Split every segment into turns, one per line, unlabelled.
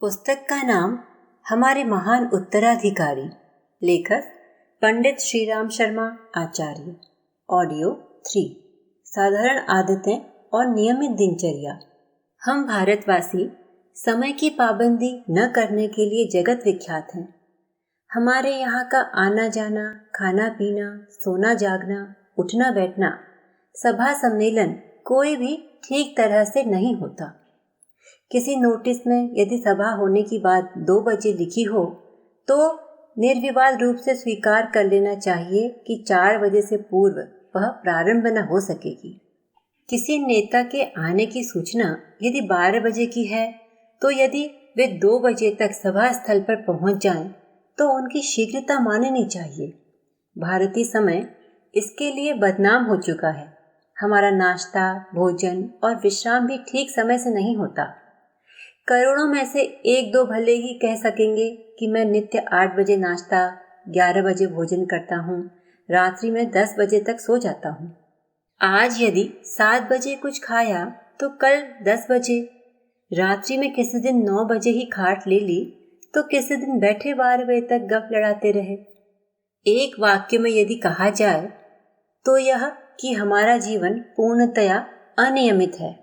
पुस्तक का नाम हमारे महान उत्तराधिकारी, लेखक पंडित श्रीराम शर्मा आचार्य। ऑडियो 3। साधारण आदतें और नियमित दिनचर्या। हम भारतवासी समय की पाबंदी न करने के लिए जगत विख्यात हैं। हमारे यहाँ का आना जाना, खाना पीना, सोना जागना, उठना बैठना, सभा सम्मेलन कोई भी ठीक तरह से नहीं होता। किसी नोटिस में यदि सभा होने की बात 2 बजे लिखी हो तो निर्विवाद रूप से स्वीकार कर लेना चाहिए कि 4 बजे से पूर्व वह प्रारंभ न हो सकेगी। किसी नेता के आने की सूचना यदि 12 बजे की है तो यदि वे 2 बजे तक सभा स्थल पर पहुंच जाएं तो उनकी शीघ्रता माननी चाहिए। भारतीय समय इसके लिए बदनाम हो चुका है। हमारा नाश्ता, भोजन और विश्राम भी ठीक समय से नहीं होता। करोड़ों में से 1-2 भले ही कह सकेंगे कि मैं नित्य 8 बजे नाश्ता, 11 बजे भोजन करता हूँ, रात्रि में 10 बजे तक सो जाता हूँ। आज यदि 7 बजे कुछ खाया तो कल 10 बजे, रात्रि में किसी दिन 9 बजे ही खाट ले ली तो किसी दिन बैठे 12 बजे तक गप लड़ाते रहे। एक वाक्य में यदि कहा जाए तो यह कि हमारा जीवन पूर्णतया अनियमित है।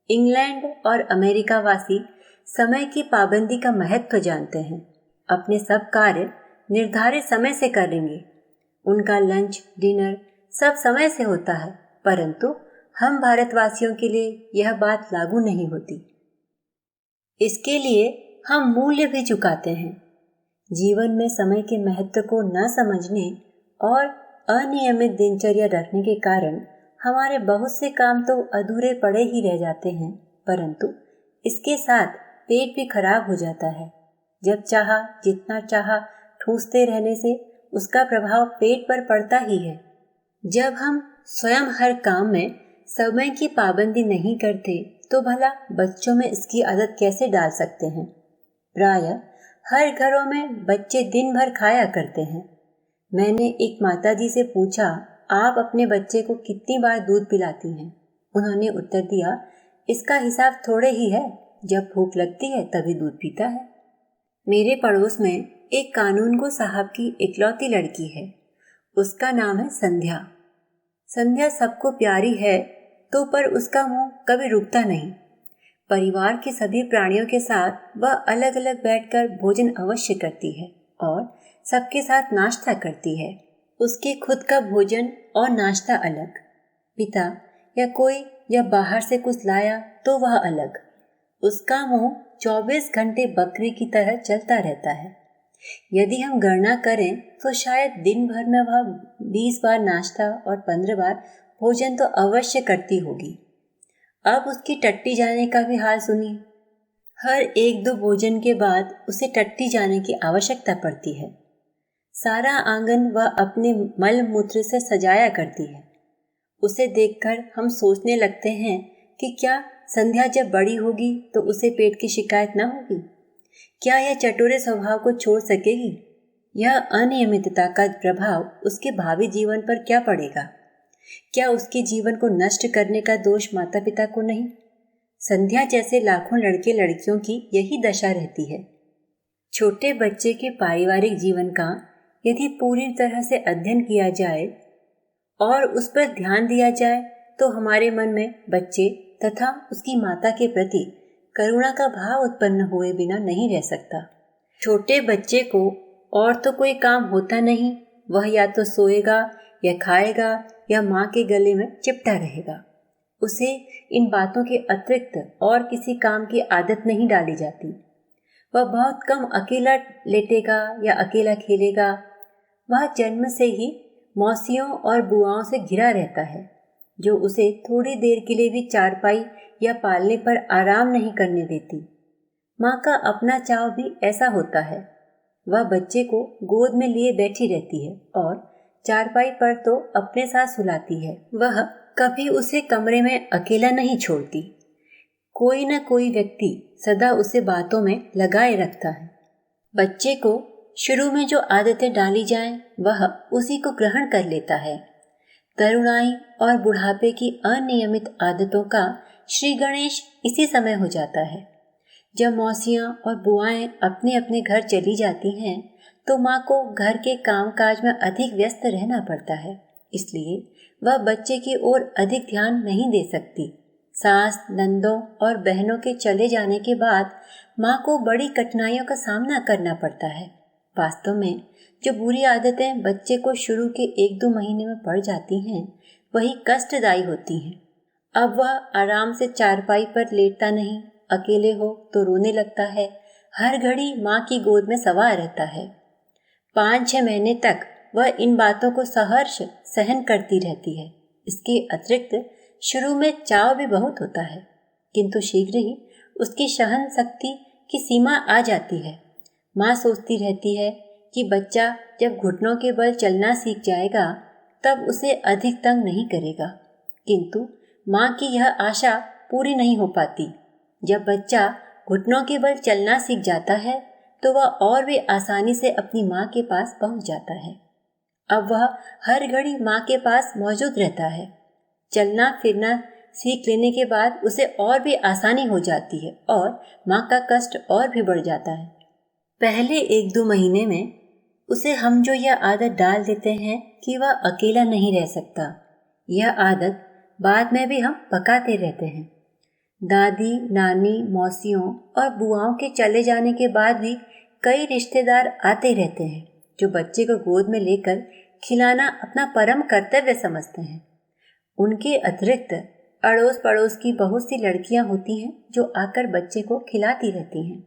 इंग्लैंड और अमेरिका वासी समय की पाबंदी का महत्व जानते हैं। अपने सब कार्य निर्धारित समय से करेंगे। उनका लंच, डिनर सब समय से होता है, परंतु हम भारतवासियों के लिए यह बात लागू नहीं होती। इसके लिए हम मूल्य भी चुकाते हैं। जीवन में समय के महत्व को न समझने और अनियमित दिनचर्या रखने के कारण हमारे बहुत से काम तो अधूरे पड़े ही रह जाते हैं, परंतु इसके साथ पेट भी खराब हो जाता है। जब चाहा जितना चाहा ठूसते रहने से उसका प्रभाव पेट पर पड़ता ही है। जब हम स्वयं हर काम में समय की पाबंदी नहीं करते तो भला बच्चों में इसकी आदत कैसे डाल सकते हैं। प्रायः हर घरों में बच्चे दिन भर खाया करते हैं। मैंने एक माताजी से पूछा, आप अपने बच्चे को कितनी बार दूध पिलाती हैं? उन्होंने उत्तर दिया, इसका हिसाब थोड़े ही है, जब भूख लगती है तभी दूध पीता है। मेरे पड़ोस में एक कानूनगो साहब की इकलौती लड़की है। उसका नाम है संध्या। संध्या सबको प्यारी है तो पर उसका मुंह कभी रुकता नहीं। परिवार के सभी प्राणियों के साथ वह अलग अलग बैठकर भोजन अवश्य करती है और सबके साथ नाश्ता करती है। उसके खुद का भोजन और नाश्ता अलग, पिता या कोई या बाहर से कुछ लाया तो वह अलग। उसका मुंह 24 घंटे बकरी की तरह चलता रहता है। यदि हम गणना करें तो शायद दिन भर में वह 20 बार नाश्ता और 15 बार भोजन तो अवश्य करती होगी। अब उसकी टट्टी जाने का भी हाल सुनिए। हर 1-2 भोजन के बाद उसे टट्टी जाने की आवश्यकता पड़ती है। सारा आंगन वह अपने मल मूत्र से सजाया करती है। उसे देखकर हम सोचने लगते हैं कि क्या संध्या जब बड़ी होगी तो उसे पेट की शिकायत न होगी? क्या यह चटोरे स्वभाव को छोड़ सकेगी? यह अनियमितता का प्रभाव उसके भावी जीवन पर क्या पड़ेगा? क्या उसके जीवन को नष्ट करने का दोष माता पिता को नहीं? संध्या जैसे लाखों लड़के लड़कियों की यही दशा रहती है। छोटे बच्चे के पारिवारिक जीवन का यदि पूरी तरह से अध्ययन किया जाए और उस पर ध्यान दिया जाए तो हमारे मन में बच्चे तथा उसकी माता के प्रति करुणा का भाव उत्पन्न हुए बिना नहीं रह सकता। छोटे बच्चे को और तो कोई काम होता नहीं, वह या तो सोएगा या खाएगा या माँ के गले में चिपटा रहेगा। उसे इन बातों के अतिरिक्त और किसी काम की आदत नहीं डाली जाती। वह बहुत कम अकेला लेटेगा या अकेला खेलेगा। वह जन्म से ही मौसियों और बुआओं से घिरा रहता है, जो उसे थोड़ी देर के लिए भी चारपाई या पालने पर आराम नहीं करने देती। माँ का अपना चाव भी ऐसा होता है। वह बच्चे को गोद में लिए बैठी रहती है और चारपाई पर तो अपने साथ सुलाती है। वह कभी उसे कमरे में अकेला नहीं छोड़ती। कोई न कोई व्यक्ति सदा उसे बातों में लगाए रखता है। बच्चे को शुरू में जो आदतें डाली जाएं, वह उसी को ग्रहण कर लेता है। तरुणाई और बुढ़ापे की अनियमित आदतों का श्री गणेश इसी समय हो जाता है, जब मौसियाँ और बुआएं अपने अपने घर चली जाती हैं तो माँ को घर के कामकाज में अधिक व्यस्त रहना पड़ता है, इसलिए वह बच्चे की ओर अधिक ध्यान नहीं दे सकती। सास, नंदों और बहनों के चले जाने के बाद माँ को बड़ी कठिनाइयों का सामना करना पड़ता है। वास्तव में जो बुरी आदतें बच्चे को शुरू के 1-2 महीने में पड़ जाती हैं, वही कष्टदायी होती हैं। अब वह आराम से चारपाई पर लेटता नहीं, अकेले हो तो रोने लगता है, हर घड़ी माँ की गोद में सवार रहता है। 5-6 महीने तक वह इन बातों को सहर्ष सहन करती रहती है। इसके अतिरिक्त शुरू में चाव भी बहुत होता है, किंतु शीघ्र ही उसकी सहन शक्ति की सीमा आ जाती है। माँ सोचती रहती है कि बच्चा जब घुटनों के बल चलना सीख जाएगा तब उसे अधिक तंग नहीं करेगा, किंतु माँ की यह आशा पूरी नहीं हो पाती। जब बच्चा घुटनों के बल चलना सीख जाता है तो वह और भी आसानी से अपनी माँ के पास पहुँच जाता है। अब वह हर घड़ी माँ के पास मौजूद रहता है। चलना फिरना सीख लेने के बाद उसे और भी आसानी हो जाती है और माँ का कष्ट और भी बढ़ जाता है। पहले 1-2 महीने में उसे हम जो यह आदत डाल देते हैं कि वह अकेला नहीं रह सकता, यह आदत बाद में भी हम पकाते रहते हैं। दादी, नानी, मौसियों और बुआओं के चले जाने के बाद भी कई रिश्तेदार आते रहते हैं जो बच्चे को गोद में लेकर खिलाना अपना परम कर्तव्य समझते हैं। उनके अतिरिक्त अड़ोस पड़ोस की बहुत सी लड़कियां होती हैं जो आकर बच्चे को खिलाती रहती हैं।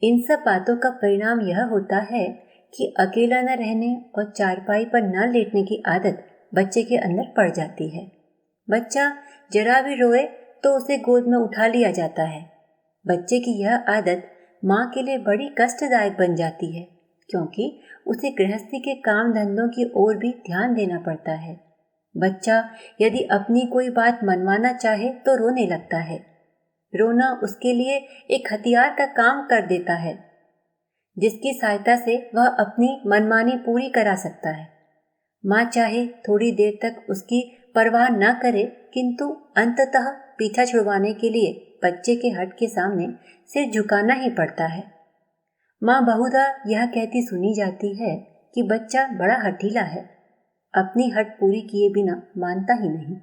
इन सब बातों का परिणाम यह होता है कि अकेला न रहने और चारपाई पर न लेटने की आदत बच्चे के अंदर पड़ जाती है। बच्चा जरा भी रोए तो उसे गोद में उठा लिया जाता है। बच्चे की यह आदत माँ के लिए बड़ी कष्टदायक बन जाती है, क्योंकि उसे गृहस्थी के काम धंधों की ओर भी ध्यान देना पड़ता है। बच्चा यदि अपनी कोई बात मनवाना चाहे तो रोने लगता है। रोना उसके लिए एक हथियार का काम कर देता है, जिसकी सहायता से वह अपनी मनमानी पूरी करा सकता है। माँ चाहे थोड़ी देर तक उसकी परवाह न करे, किंतु अंततः पीछा छुड़वाने के लिए बच्चे के हट के सामने सिर झुकाना ही पड़ता है। माँ बहुधा यह कहती सुनी जाती है कि बच्चा बड़ा हठीला है, अपनी हट पूरी किए बिना मानता ही नहीं,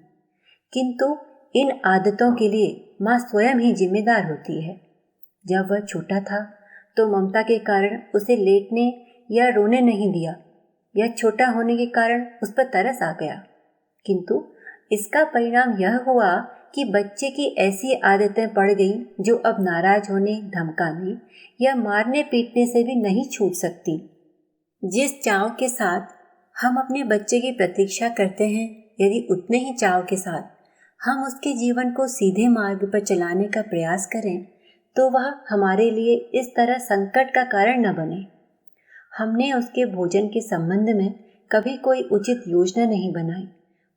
किंतु इन आदतों के लिए माँ स्वयं ही जिम्मेदार होती है। जब वह छोटा था तो ममता के कारण उसे लेटने या रोने नहीं दिया, या छोटा होने के कारण उस पर तरस आ गया, किंतु इसका परिणाम यह हुआ कि बच्चे की ऐसी आदतें पड़ गईं जो अब नाराज होने, धमकाने या मारने पीटने से भी नहीं छूट सकती। जिस चाव के साथ हम अपने बच्चे की प्रतीक्षा करते हैं, यदि उतने ही चाव के साथ हम उसके जीवन को सीधे मार्ग पर चलाने का प्रयास करें तो वह हमारे लिए इस तरह संकट का कारण न बने। हमने उसके भोजन के संबंध में कभी कोई उचित योजना नहीं बनाई,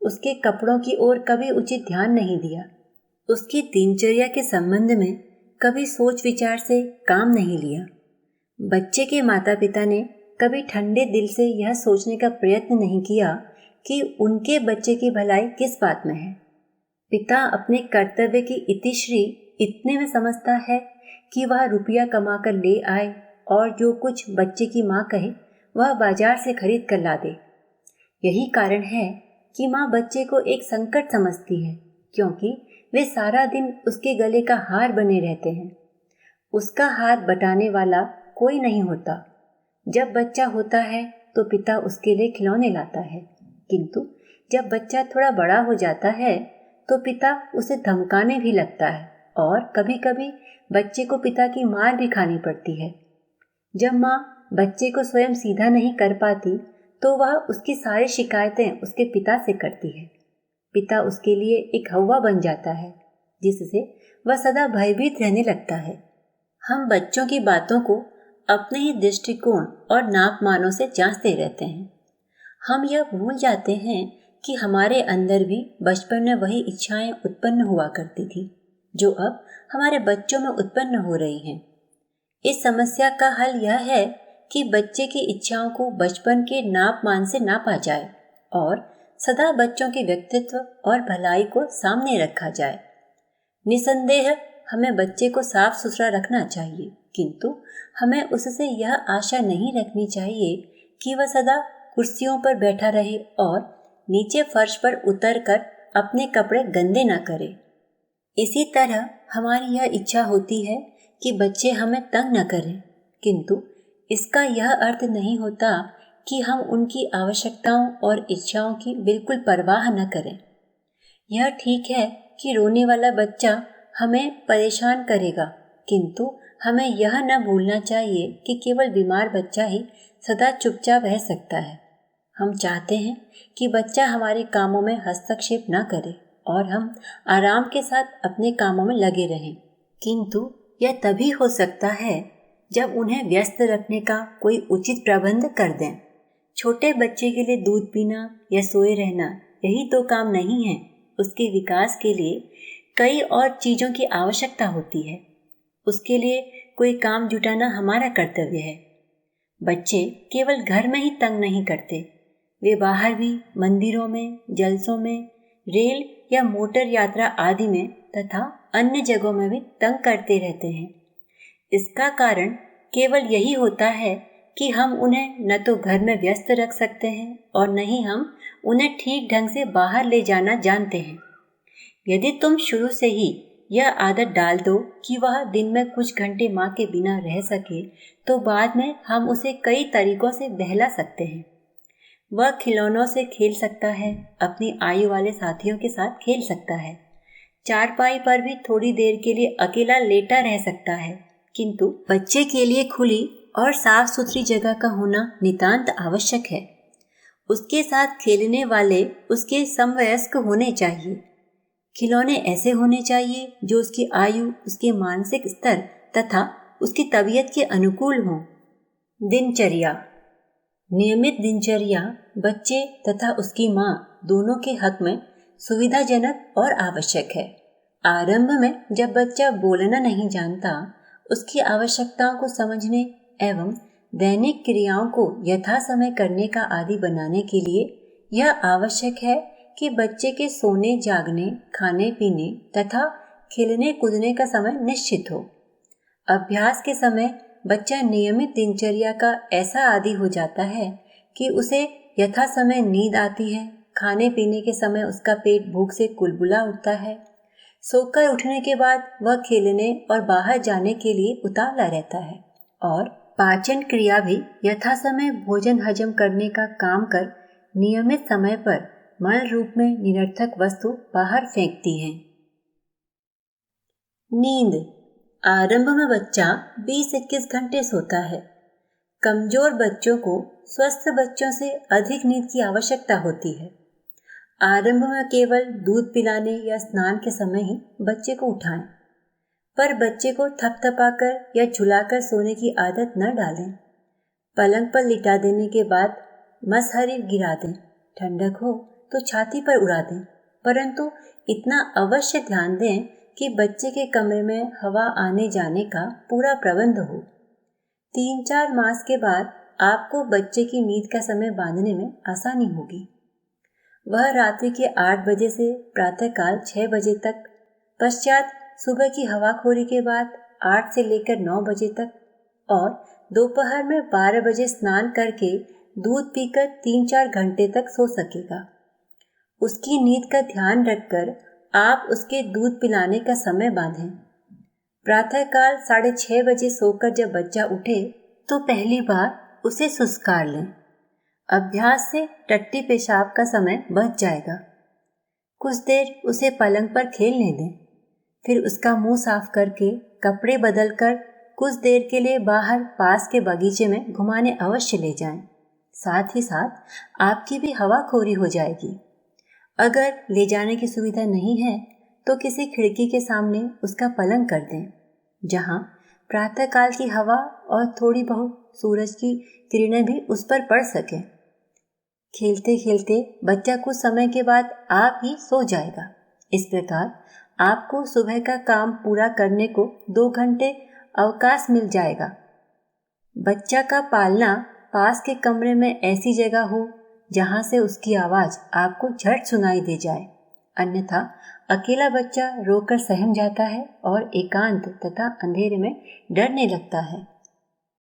उसके कपड़ों की ओर कभी उचित ध्यान नहीं दिया, उसकी दिनचर्या के संबंध में कभी सोच विचार से काम नहीं लिया। बच्चे के माता पिता ने कभी ठंडे दिल से यह सोचने का प्रयत्न नहीं किया कि उनके बच्चे की भलाई किस बात में है। पिता अपने कर्तव्य की इतिश्री इतने में समझता है कि वह रुपया कमाकर ले आए और जो कुछ बच्चे की माँ कहे वह बाजार से खरीद कर ला दे। यही कारण है कि माँ बच्चे को एक संकट समझती है, क्योंकि वे सारा दिन उसके गले का हार बने रहते हैं। उसका हाथ बटाने वाला कोई नहीं होता। जब बच्चा होता है तो पिता उसके लिए खिलौने लाता है, किंतु जब बच्चा थोड़ा बड़ा हो जाता है तो पिता उसे धमकाने भी लगता है और कभी कभी बच्चे को पिता की मार भी खानी पड़ती है। जब माँ बच्चे को स्वयं सीधा नहीं कर पाती तो वह उसकी सारी शिकायतें उसके पिता से करती है। पिता उसके लिए एक हवा बन जाता है, जिससे वह सदा भयभीत रहने लगता है। हम बच्चों की बातों को अपने ही दृष्टिकोण और नाप मानों से जांचते रहते हैं। हम यह भूल जाते हैं कि हमारे अंदर भी बचपन में वही इच्छाएं उत्पन्न हुआ करती थी जो अब हमारे बच्चों में उत्पन्न हो रही हैं। इस समस्या का हल यह है कि बच्चे की इच्छाओं को बचपन के नाप मान से नापा जाए और सदा बच्चों के व्यक्तित्व और भलाई को सामने रखा जाए। निसंदेह हमें बच्चे को साफ सुथरा रखना चाहिए, किंतु हमें उससे यह आशा नहीं रखनी चाहिए कि वह सदा कुर्सियों पर बैठा रहे और नीचे फर्श पर उतरकर अपने कपड़े गंदे न करे। इसी तरह हमारी यह इच्छा होती है कि बच्चे हमें तंग न करें, किंतु इसका यह अर्थ नहीं होता कि हम उनकी आवश्यकताओं और इच्छाओं की बिल्कुल परवाह न करें। यह ठीक है कि रोने वाला बच्चा हमें परेशान करेगा, किंतु हमें यह न भूलना चाहिए कि केवल बीमार बच्चा ही सदा चुपचाप रह सकता है। हम चाहते हैं कि बच्चा हमारे कामों में हस्तक्षेप न करे और हम आराम के साथ अपने कामों में लगे रहें, किंतु यह तभी हो सकता है जब उन्हें व्यस्त रखने का कोई उचित प्रबंध कर दें। छोटे बच्चे के लिए दूध पीना या सोए रहना यही तो काम नहीं है। उसके विकास के लिए कई और चीज़ों की आवश्यकता होती है। उसके लिए कोई काम जुटाना हमारा कर्तव्य है। बच्चे केवल घर में ही तंग नहीं करते, वे बाहर भी मंदिरों में, जलसों में, रेल या मोटर यात्रा आदि में तथा अन्य जगहों में भी तंग करते रहते हैं। इसका कारण केवल यही होता है कि हम उन्हें न तो घर में व्यस्त रख सकते हैं और न ही हम उन्हें ठीक ढंग से बाहर ले जाना जानते हैं। यदि तुम शुरू से ही यह आदत डाल दो कि वह दिन में कुछ घंटे माँ के बिना रह सके, तो बाद में हम उसे कई तरीकों से बहला सकते हैं। वह खिलौनों से खेल सकता है, अपनी आयु वाले साथियों के साथ खेल सकता है, चारपाई पर भी थोड़ी देर के लिए अकेला लेटा रह सकता है, किंतु बच्चे के लिए खुली और साफ सुथरी जगह का होना नितांत आवश्यक है। उसके साथ खेलने वाले उसके समवयस्क होने चाहिए। खिलौने ऐसे होने चाहिए जो उसकी आयु, उसके मानसिक स्तर तथा उसकी तबीयत के अनुकूल हों। दिनचर्या। नियमित दिनचर्या बच्चे तथा उसकी माँ दोनों के हक में सुविधाजनक और आवश्यक है। आरंभ में जब बच्चा बोलना नहीं जानता, उसकी आवश्यकताओं को समझने एवं दैनिक क्रियाओं को यथा समय करने का आदी बनाने के लिए यह आवश्यक है कि बच्चे के सोने, जागने, खाने पीने तथा खेलने कूदने का समय निश्चित हो। अभ्यास के समय बच्चा नियमित दिनचर्या का ऐसा आदी हो जाता है कि उसे यथा समय नींद आती है, खाने पीने के समय उसका पेट भूख से कुलबुला उठता है, सोकर उठने के बाद वह खेलने और बाहर जाने के लिए उतावला रहता है और पाचन क्रिया भी यथा समय भोजन हजम करने का काम कर नियमित समय पर मल रूप में निरर्थक वस्तु बाहर फेंकती है। नींद। आरंभ में बच्चा 20-21 घंटे सोता है। कमजोर बच्चों को स्वस्थ बच्चों से अधिक नींद की आवश्यकता होती है। आरंभ में केवल दूध पिलाने या स्नान के समय ही बच्चे को उठाएं, पर बच्चे को थपथपाकर या झुलाकर सोने की आदत न डालें। पलंग पर लिटा देने के बाद मसहरी गिरा दें, ठंडक हो तो छाती पर उड़ा दें, परंतु इतना अवश्य ध्यान दें कि बच्चे के कमरे में हवा आने जाने का पूरा प्रबंध हो। 3-4 मास के बाद आपको बच्चे की नींद का समय बांधने में आसानी होगी। वह रात्रि के 8 बजे से प्रातःकाल 6 बजे तक, पश्चात सुबह की हवाखोरी के बाद 8 से लेकर 9 बजे तक और दोपहर में 12 बजे स्नान करके दूध पीकर 3-4 घंटे तक सो सकेगा। उसकी नींद का ध्यान रखकर आप उसके दूध पिलाने का समय बांधें। प्रातःकाल 6:30 बजे सोकर जब बच्चा उठे तो पहली बार उसे सुस्कार लें। अभ्यास से टट्टी पेशाब का समय बच जाएगा। कुछ देर उसे पलंग पर खेलने दें, फिर उसका मुंह साफ करके कपड़े बदलकर कुछ देर के लिए बाहर पास के बगीचे में घुमाने अवश्य ले जाएं। साथ ही साथ आपकी भी हवाखोरी हो जाएगी। अगर ले जाने की सुविधा नहीं है तो किसी खिड़की के सामने उसका पलंग कर दें, जहां प्रातःकाल की हवा और थोड़ी बहुत सूरज की किरणें भी उस पर पड़ सकें। खेलते खेलते बच्चा कुछ समय के बाद आप ही सो जाएगा। इस प्रकार आपको सुबह का काम पूरा करने को 2 घंटे अवकाश मिल जाएगा। बच्चा का पालना पास के कमरे में ऐसी जगह हो जहां से उसकी आवाज आपको झट सुनाई दे जाए। अन्यथा अकेला बच्चा रोकर सहम जाता है और एकांत तथा अंधेरे में डरने लगता है।